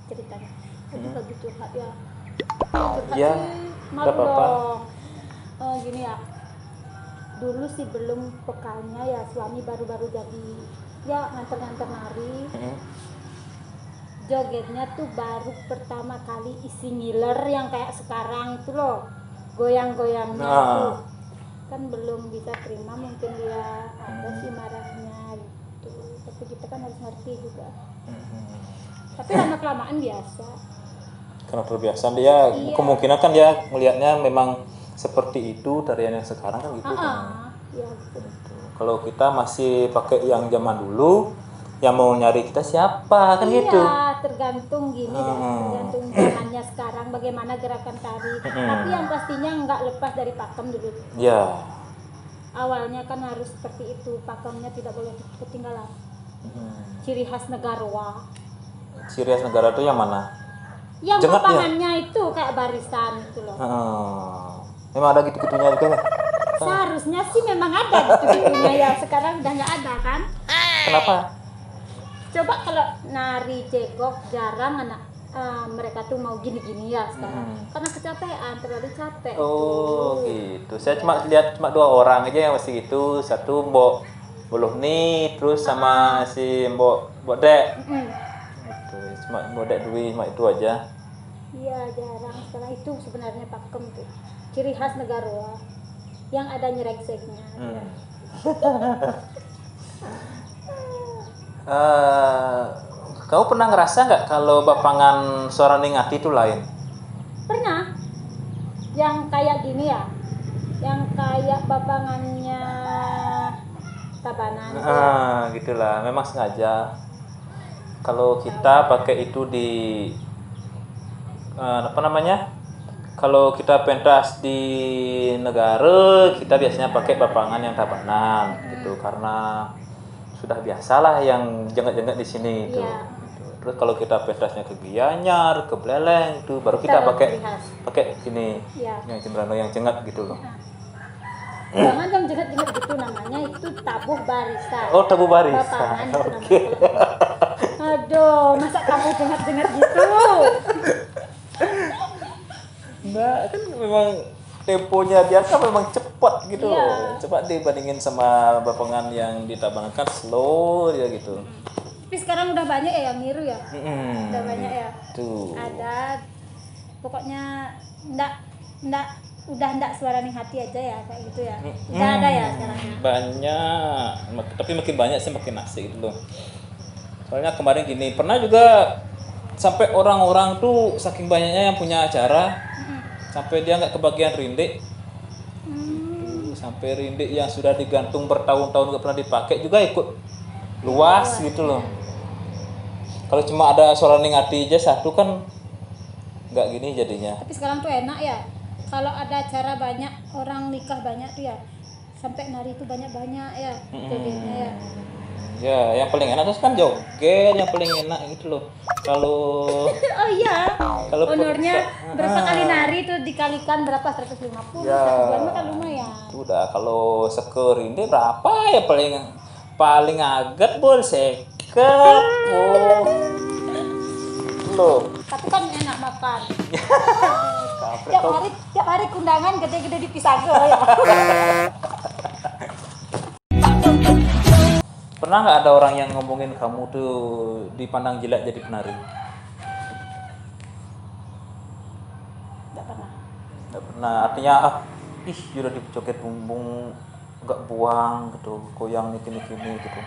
ceritanya. Aduh lagi curhat ya. Ya, Malu nggak apa-apa. dong. Gini ya, dulu sih belum pekalnya ya, suami baru-baru jadi ya nganter-nganter nari. Jogetnya tuh baru pertama kali isi ngiler yang kayak sekarang itu loh, goyang-goyangnya itu kan belum bisa terima, mungkin dia ada sih marahnya gitu, tapi kita kan harus ngerti juga. Tapi lama kelamaan biasa. Karena terbiasa dia, Iya. kemungkinan kan dia melihatnya memang seperti itu dari yang sekarang kan gitu kan. Iya gitu. Kalau kita masih pakai yang zaman dulu, yang mau nyari kita siapa kan gitu. Iya, tergantung gini deh, tergantung zamannya sekarang bagaimana gerakan tari. Tapi yang pastinya nggak lepas dari pakem dulu. Ya. Awalnya kan harus seperti itu, pakemnya tidak boleh ketinggalan. Ciri khas Negarawa. Ciri khas negara itu yang mana? Yang Jengat ya? papangannya itu kayak barisan itu loh. Memang ada gitu-gitunya juga ya? Seharusnya sih memang ada gitu-gitunya ya, sekarang udah nggak ada kan? Kenapa? Coba kalau nari jegok jarang anak mereka tuh mau gini-gini ya sekarang, karena kecapean, terlalu capek. Oh gitu. Saya cuma lihat cuma 2 orang aja yang masih gitu. Satu Mbok Buluhni, terus sama si Mbok Dek. Gitu. Cuma Mbok Dek Dwi, cuma itu aja. Iya jarang sekarang, itu sebenarnya pakem tuh ciri khas Negarawa yang ada nyeregseknya. Kau pernah ngerasa nggak kalau bapangan suara Ningati itu lain? Pernah yang kayak gini ya, yang kayak bapangannya Tabanan itu ya. Gitulah. Memang sengaja. Kalau kita pakai itu di apa namanya? Kalau kita pentas di negara, kita biasanya pakai bapangan yang tabanan gitu, karena sudah biasalah yang jenggot-jenggot di sini itu. Iya. Gitu. Terus kalau kita pentasnya ke Gianyar, ke Beleleng itu baru kita pakai ini Iya. yang cembrano yang jenggot gitu loh. Jangan yang jengat-jengat gitu, namanya itu tabuh barisan. Oh, tabuh barisan. Bapangan itu namanya. Aduh, masa kamu jengat-jengat gitu? Enggak, kan memang temponya dia kan memang cepat gitu. Iya. Cepat dibandingin sama bapangan yang ditabankan slow ya gitu. Tapi sekarang udah banyak ya yang niru ya. Udah banyak ya. Tuh. Ada, pokoknya udah ndak suara ning hati aja ya kayak gitu ya. Udah ada ya sekarang ya. Banyak, tapi makin banyak sih makin asik gitu loh. Soalnya kemarin gini, pernah juga sampai orang-orang tuh saking banyaknya yang punya acara, sampai dia nggak kebagian rindik. Sampai rindik yang sudah digantung bertahun-tahun nggak pernah dipakai juga ikut luas gitu loh. Kalau cuma ada suara Ningati aja satu kan nggak gini jadinya. Tapi sekarang tuh enak ya. Kalau ada acara banyak, orang nikah banyak tuh ya, sampai nari itu banyak-banyak ya jogetnya ya. Ya, yang paling enak tuh kan joget, yang paling enak gitu loh. Kalau Oh iya, kalau honornya berapa kali nari itu dikalikan berapa, 150 Ya. satu bulan kan lumayan. Itu udah kalau seker ini berapa ya paling agak bol seket loh. Tapi kan enak makan. Kampret kau. Tiap hari kundangan gede-gede di Pisago ya. Pernah nggak ada orang yang ngomongin kamu tuh dipandang jelek jadi penari? Enggak pernah. Nggak pernah. Artinya udah dijoget bumbung nggak buang gitu, goyang gini gitu.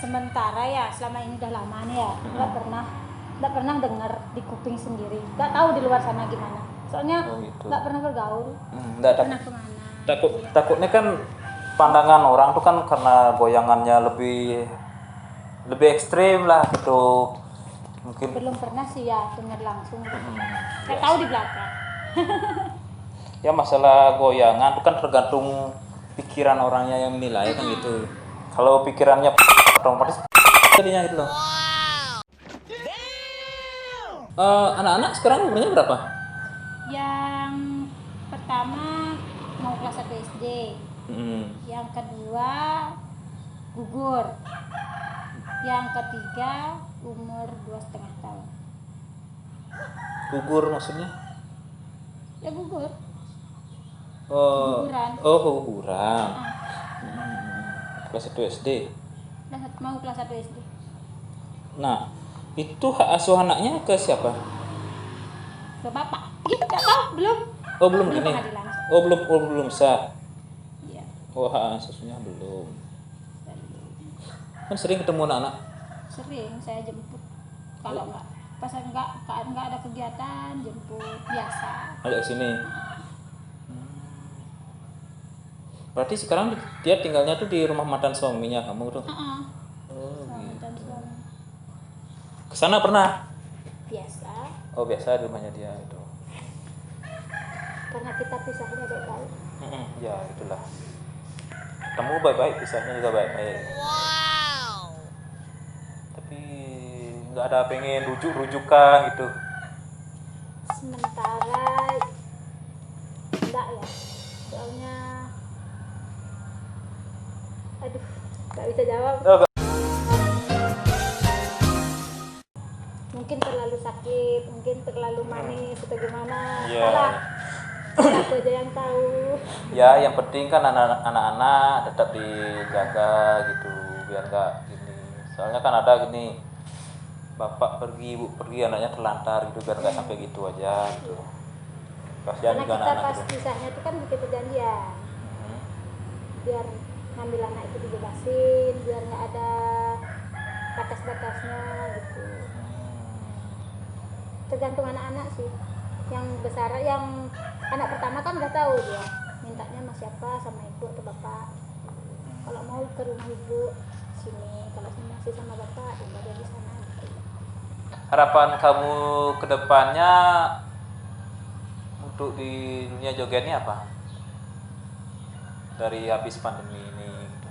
Sementara ya, selama ini udah lama nih ya, nggak pernah dengar di kuping sendiri. Nggak tahu di luar sana gimana. Soalnya Gitu. nggak pernah bergaul. Nggak Pernah kemana? takutnya kan pandangan orang tuh kan karena goyangannya lebih ekstrim lah gitu, mungkin. Belum pernah sih ya dengar langsung. Nggak tahu di belakang. Ya masalah goyangan itu kan tergantung pikiran orangnya yang menilai kan gitu. Kalau pikirannya otomatis jadinya gitu loh. Anak-anak sekarang umurnya berapa? Yang pertama mau kelas 1 SD. Yang kedua gugur. Yang ketiga umur 2,5 tahun. Gugur maksudnya? Ya gugur. Oh, Guguran. oh guguran. Ah, Kelas 1 SD. mau kelas 1 SD. Nah, itu hak asuh anaknya ke siapa? Ke bapak. Ih, nggak tahu, belum. Oh, belum Belum ini. pengadilan. Belum sah. Iya. Oh, hak asuhnya belum. Kan sering ketemu anak-anak. Sering saya jemput. Kalau nggak ada kegiatan, jemput biasa. Ajak sini. Berarti sekarang dia tinggalnya tuh di rumah mantan suaminya kamu tuh. Heeh. Oh, Suami gitu. dan suami. Kesana pernah? Biasa. Oh, biasa di rumahnya dia itu. Karena kita pisahnya baik-baik. Ya, itulah. Kamu baik-baik, pisahnya juga baik-baik. Wow. Tapi nggak ada pengen rujuk-rujukan gitu. Sementara enggak ya. Soalnya aduh, nggak bisa jawab. Oh, Mungkin terlalu sakit, mungkin terlalu manis atau gimana. Iya. Salah. Aku aja yang tahu. ya, yang penting kan anak-anak tetap dijaga gitu, biar nggak gini. Soalnya kan ada gini, bapak pergi, ibu pergi, anaknya terlantar gitu, biar nggak sampai gitu aja gitu. Kasihan Karena juga kita anak-anak pas gitu. pisahnya itu kan bikin perjanjian. Hmm. Biar ngambil anak itu dibebasin, biar nggak ada batas-batasnya gitu. Tergantung anak-anak sih. Yang besar, yang anak pertama kan udah tahu dia mintanya sama siapa, sama ibu atau bapak. Kalau mau ke rumah ibu sini, kalau masih sama bapak ya dia di sana gitu. Harapan kamu ke depannya untuk di dunia joget ini apa? Dari habis pandemi ini gitu.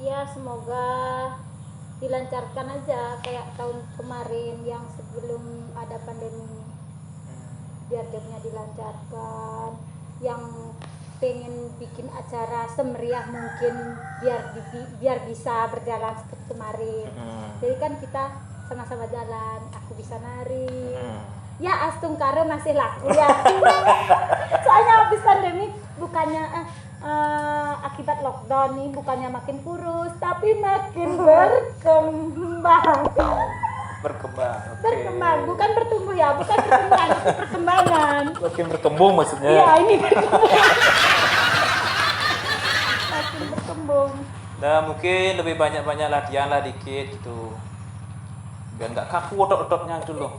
Ya semoga dilancarkan aja kayak tahun kemarin yang sebelum ada pandemi, biar jobnya dilancarkan. Yang pengen bikin acara semeriah mungkin biar bisa berjalan seperti kemarin. Jadi kan kita sama-sama jalan, aku bisa nari. Ya Astung Karo masih laku ya. Soalnya habis pandemi bukannya akibat lockdown nih, bukannya makin kurus tapi makin berkembang. Oke. Berkembang, bukan bertumbuh ya, bukan pertumbuhan, tapi perkembangan. Makin berkembang maksudnya. Iya, ini berkembang. Makin berkembang. Nah, mungkin lebih banyak-banyak latihan lah dikit gitu. Biar nggak kaku otot-ototnya gitu loh.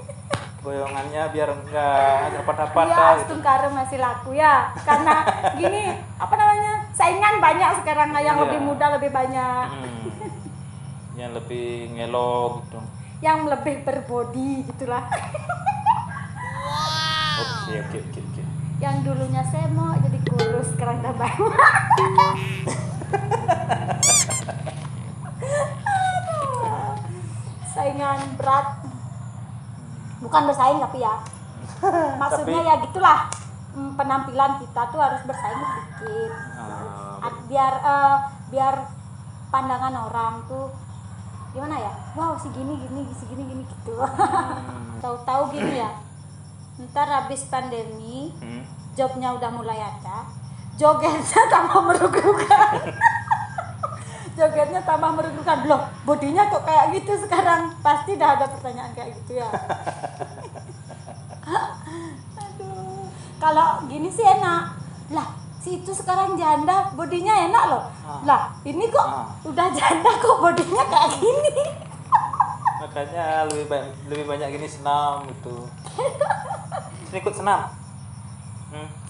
Goyongannya biar nggak patah-patah Iya, gitu. Astung Karo masih laku ya. Karena gini, apa namanya? Saingan banyak sekarang yang Iya. lebih muda lebih banyak. Yang lebih ngelo gitu. Yang lebih berbody gitulah. Oke. Yang dulunya semo jadi kurus, sekarang udah banyak. Saingan berat. Bukan bersaing tapi ya. Maksudnya ya gitulah. Penampilan kita tuh harus bersaing sedikit. Biar pandangan orang tuh gimana ya? Wow, segini gitu. Tahu-tahu gini ya. Ntar habis pandemi, jobnya udah mulai ada, jogetnya tambah merugikan. Jogetnya tambah merugikan. Loh, bodinya kok kayak gitu sekarang? Pasti dah ada pertanyaan kayak gitu ya. Aduh. Kalau gini sih enak. Lah, si itu sekarang janda, bodinya enak loh. Lah, ini kok udah janda kok bodinya kayak gini. Makanya lebih banyak gini senam gitu. Sini ikut senam.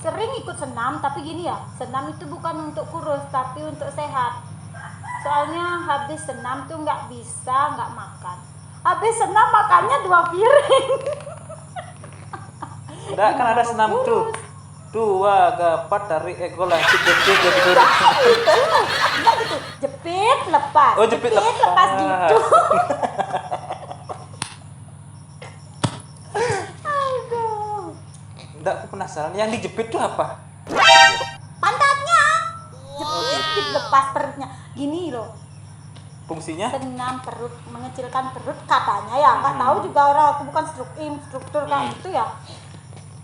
Sering ikut senam, tapi gini ya, senam itu bukan untuk kurus, tapi untuk sehat. Soalnya habis senam tuh nggak bisa nggak makan. Habis senam makannya 2 piring. Enggak, kan ada senam tuh. 2, 4, tarik, golang, jepit gitu. Enggak gitu, jepit lepas. Oh, jepit lepas. gitu. Aduh. Enggak, aku penasaran. Yang dijepit tuh apa? Pantatnya. Jepit lepas perutnya. Gini loh. Fungsinya? senam perut, mengecilkan perut katanya ya. Nggak tahu juga orang, aku bukan struktur kayak gitu ya.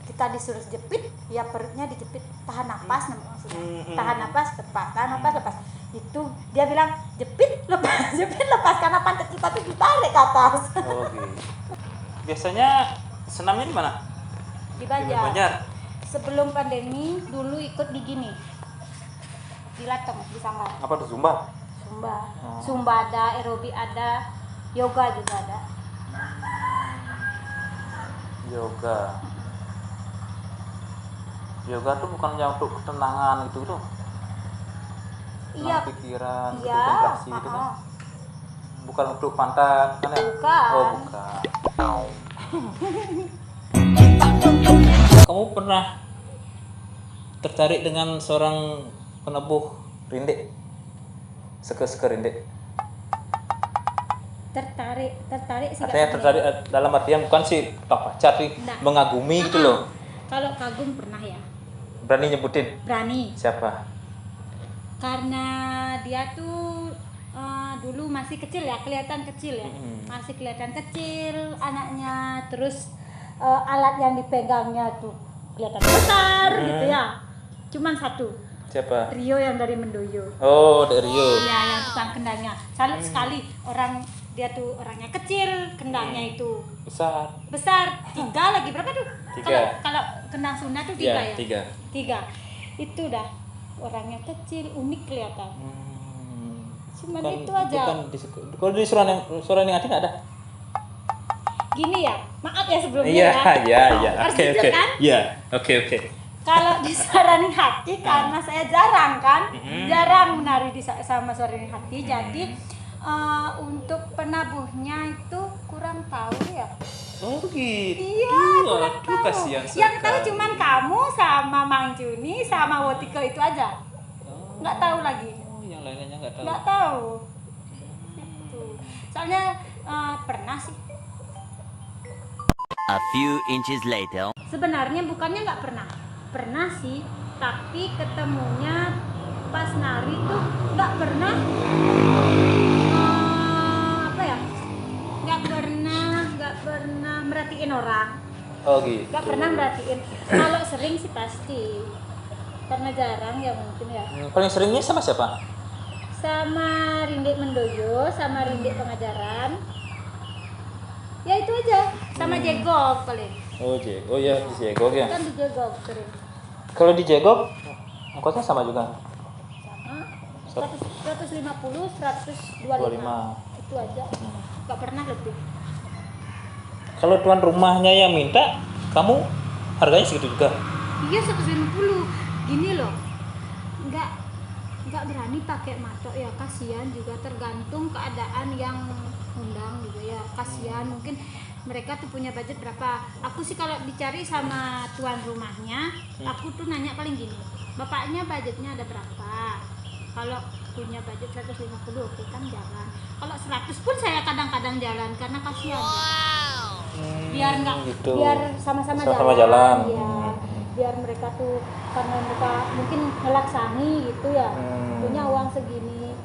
Kita disuruh jepit, ya perutnya dijepit, tahan napas namanya maksudnya. Tahan napas, lepas, tahan napas, lepas. Itu dia bilang jepit, lepas, jepit, lepas karena pantat kita tuh ditarik ke atas. Oh, gitu. Biasanya senamnya di mana? Di Di Banjar. Banjar. Sebelum pandemi dulu ikut di gini. Di Lateng, di Sanggar. Apa tuh, Zumba? Zumba. Oh. Zumba ada, aerobik ada, yoga juga ada. Yoga. Yoga tuh bukannya untuk ketenangan gitu tuh. Iya. Tenang pikiran, untuk Iya. konsentrasi gitu kan. Bukan untuk pantat kan ya? Bukan. Oh, bukan. Kamu pernah tertarik dengan seorang penebuh rinde? Seke-seke rinde? Tertarik sih. Artinya tertarik dalam artian bukan sih pacar sih, Nggak. mengagumi gitu loh. Kalau kagum pernah ya, Berani nyebutin berani. siapa? Karena dia tuh dulu masih kecil ya, kelihatan kecil ya, masih kelihatan kecil anaknya. Terus alat yang dipegangnya tuh kelihatan besar gitu ya. Cuman satu, Siapa? Rio yang dari Mendoyo. Oh, dari Rio. Iya, yang tukang kendangnya. Salut sekali orang, dia tuh orangnya kecil, kendangnya itu Besar. besar. 3 lagi berapa tuh? 3. Kalau kendang Sunda tuh 3 Iya, ya. 3. 3. Itu dah orangnya kecil, unik kelihatan. Cuman itu aja. Kalau di Surani Ati nggak ada? Gini ya, maaf ya sebelumnya Iya, ya. iya. Harus Oke, jujur oke. kan? Iya, oke. Kalau di Sarani Hati karena saya jarang kan, jarang menari sama Sarani Hati, jadi untuk penabuhnya itu kurang tahu ya. Oh, gitu. Iya, kurang Aduh, tahu. kasihan Yang tahu sekali. cuman kamu sama Mang Juni sama Wotiko itu aja. Nggak tahu lagi. Oh, yang lainnya nggak tahu. Nggak tahu. Itu. Soalnya pernah sih. A few inches later. Sebenarnya bukannya nggak pernah. Pernah sih, tapi ketemunya pas nari tuh nggak pernah apa ya? Nggak pernah merhatiin orang. Oh, gitu. Nggak pernah merhatiin. Kalau sering sih pasti. Karena jarang ya mungkin ya. Paling seringnya sama siapa? Sama Rindik Mendoyo, sama Rindik Pengajaran. Ya itu aja. Sama Jegok paling. Oh, oh ya, di Jegok ya. Kan di Jegok sering. Kalau di Jegok, ongkosnya sama juga. Sama 150, 125. Itu aja. Nggak pernah lebih. Kalau tuan rumahnya yang minta, kamu harganya segitu juga? Iya 150. Gini loh. Nggak berani pakai matok ya, kasihan juga, tergantung keadaan yang undang juga ya, kasihan. Mungkin mereka tuh punya budget berapa. Aku sih kalau dicari sama tuan rumahnya, aku tuh nanya paling gini, bapaknya budgetnya ada berapa. Kalau punya budget 150, oke kan jalan. Kalau 100 pun saya kadang-kadang jalan karena kasihan ya. Biar nggak gitu. biar sama-sama Sama-sama jalan, jalan. ya. Biar mereka tuh, karena mereka mungkin ngelaksani gitu ya, punya uang segini.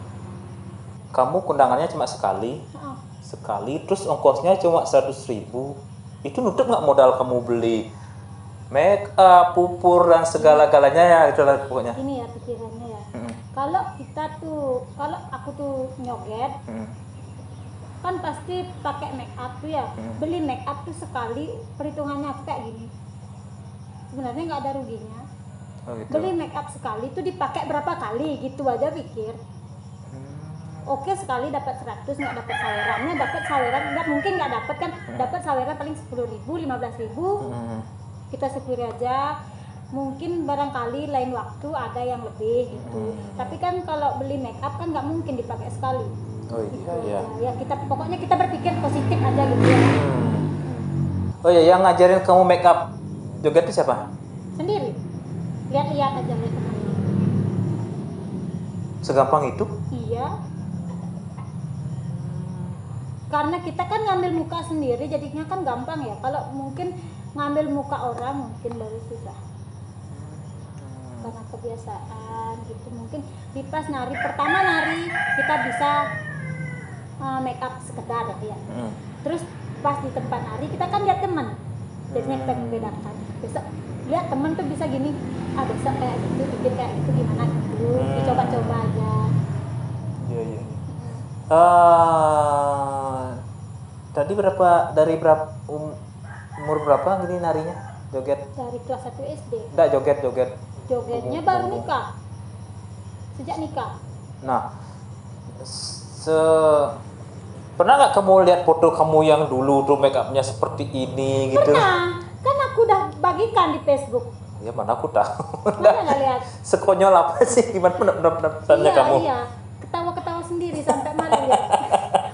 Kamu kondangannya cuma sekali, terus ongkosnya cuma 100.000. Itu nutup nggak modal kamu beli make up, pupur dan segala-galanya ya, itulah pokoknya. Ini ya pikirannya ya. Kalau aku tuh nyoget, kan pasti pakai make up tuh ya. Beli make up tuh sekali, perhitungannya aku kayak gini. Sebenarnya nggak ada ruginya. Oh, gitu. Beli make up sekali tuh dipakai berapa kali, gitu aja pikir. Oke, sekali dapat 100, nggak dapat sawerannya, dapat saweran nggak mungkin nggak dapat kan, dapat saweran paling 10.000, 15.000, kita syukuri aja. Mungkin barangkali lain waktu ada yang lebih gitu. Tapi kan kalau beli make up kan nggak mungkin dipakai sekali. Oh Gitu. iya. Ya pokoknya kita berpikir positif aja gitu ya. Oh iya, yang ngajarin kamu make up joget itu siapa? Sendiri, lihat-lihat aja lihat temannya. Segampang itu? Iya. Karena kita kan ngambil muka sendiri, jadinya kan gampang ya. Kalau mungkin ngambil muka orang mungkin baru susah. Karena kebiasaan gitu, mungkin di pas nari pertama nari kita bisa make up sekedar ya. Hmm. Terus pas di tempat nari kita kan lihat teman, biasanya kita membedakan. Besok lihat teman tuh bisa gini, besok kayak gitu, bikin kayak gitu gimana gitu, dicoba-coba aja. Iya iya. Tadi dari berapa umur berapa gini narinya? Joget? Dari kelas 1 SD. Enggak, joget. Jogetnya baru nikah. Sejak nikah. Nah, pernah nggak kamu lihat foto kamu yang dulu tuh make upnya seperti ini gitu? Pernah, kan aku udah bagikan di Facebook. Ya mana aku tahu. Mana nggak lihat? Sekonyol apa sih? Gimana pendapatnya kamu? Iya, ketawa-ketawa sendiri sampai malu ya.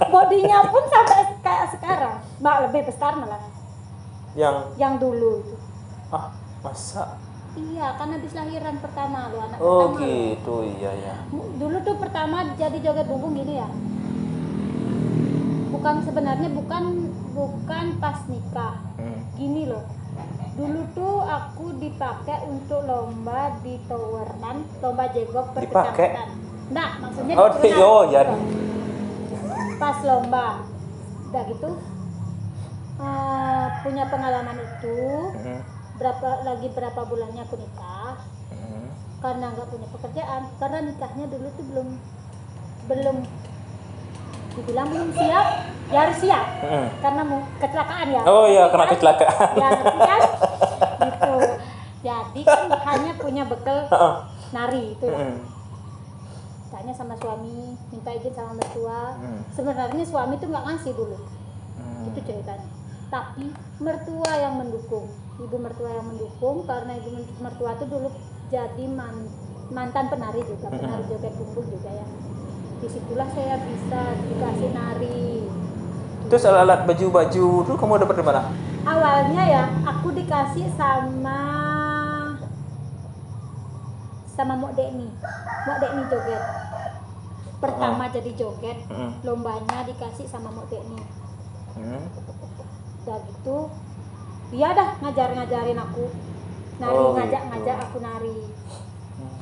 Bodinya pun sampai kayak sekarang, lebih besar malah. Yang dulu itu. Masa? Iya, kan habis lahiran pertama lo anak Oh pertama. gitu, iya ya. Dulu tuh pertama jadi joget bumbung gini ya. Sebenarnya bukan pas nikah. Gini loh. Dulu tuh aku dipakai untuk lomba di Towerman, lomba jegok berkecamatan. Nah, maksudnya ya. Pas lomba. Udah gitu punya pengalaman itu. Berapa bulannya aku nikah. Karena nggak punya pekerjaan, karena nikahnya dulu tuh belum dibilang belum siap, ya harus siap. Karena kecelakaan ya. Oh iya, kena kecelakaan. Ya ngerti kan? Gitu. Jadi kan hanya punya bekal nari itu. Tanya sama suami, minta izin sama mertua. Sebenarnya suami tuh nggak ngasih dulu. Itu ceritanya. Tapi mertua yang mendukung, ibu mertua yang mendukung, karena ibu mertua tuh dulu jadi mantan penari juga, penari joget bumbung juga ya. Disitulah saya bisa dikasih nari. Terus alat baju-baju tuh kamu dapat dari mana? Awalnya ya aku dikasih sama Mok Dekni joget. Pertama jadi joget, lombanya dikasih sama Mok Dekni. Udah gitu, dia dah ngajarin aku nari, ngajak aku nari.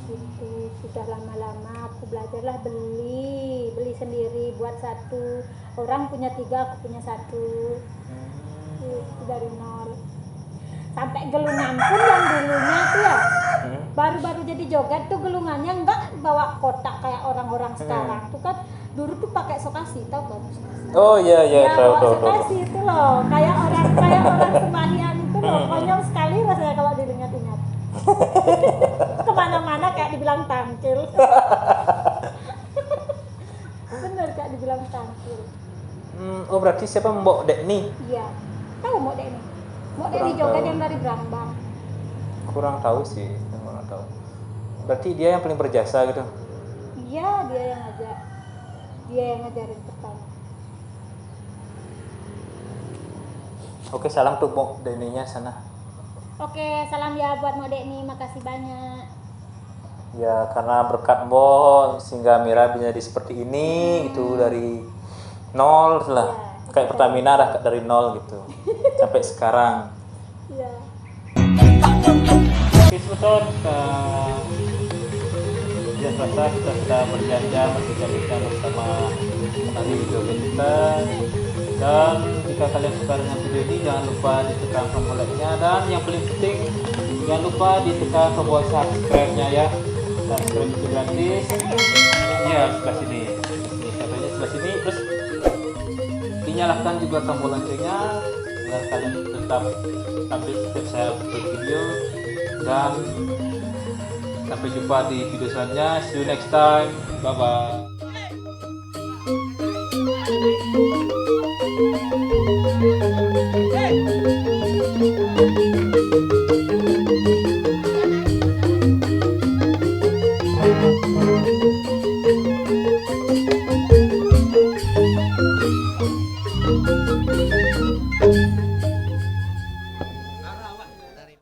Gitu, sudah lama-lama aku belajarlah beli sendiri, buat satu. Orang punya 3, aku punya 1. Itu dari nol. Sampai gelungan pun yang dulunya tuh ya, baru-baru jadi joget tuh gelungannya enggak bawa kotak kayak orang-orang sekarang. Tuh kan dulu tuh pakai sokasi, tau kan? Oh iya Ya, tahu. sokasi itu loh, kayak orang sembahyang itu loh. Konyol sekali rasanya kalau diingat-ingat. Kemana-mana kayak dibilang tangkil. Bener kayak dibilang tangkil. Oh berarti siapa Mbok Dekni? Iya, tahu Mok Dekni? Mok Dekni Kurang joget tahu. yang dari Brambang. Kurang tahu sih, kurang tahu. Berarti dia yang paling berjasa gitu. Iya, dia yang ngajarin pertama. Oke, salam tuh Mbok Dekninya sana. Oke, salam ya buat Mok Dekni, makasih banyak. Ya karena berkat Mbok sehingga Mira bisa jadi seperti ini gitu, dari nol lah. Ya, Kayak Pertamina dah dari nol gitu. Sampai sekarang. Iya. Oke Sobat, ya rasa kita sudah berjanja berbincang bersama penari joget kita. Dan jika kalian suka dengan video ini, jangan lupa ditekan tombol like-nya, dan yang paling penting jangan lupa ditekan tombol subscribe-nya ya. Subscribe itu gratis. Iya, sebelah sini. Ini katanya sebelah sini, terus dinyalakan juga tombol loncengnya agar kalian tetap update setiap saya upload video. Dan sampai jumpa di video selanjutnya. See you next time. Bye bye.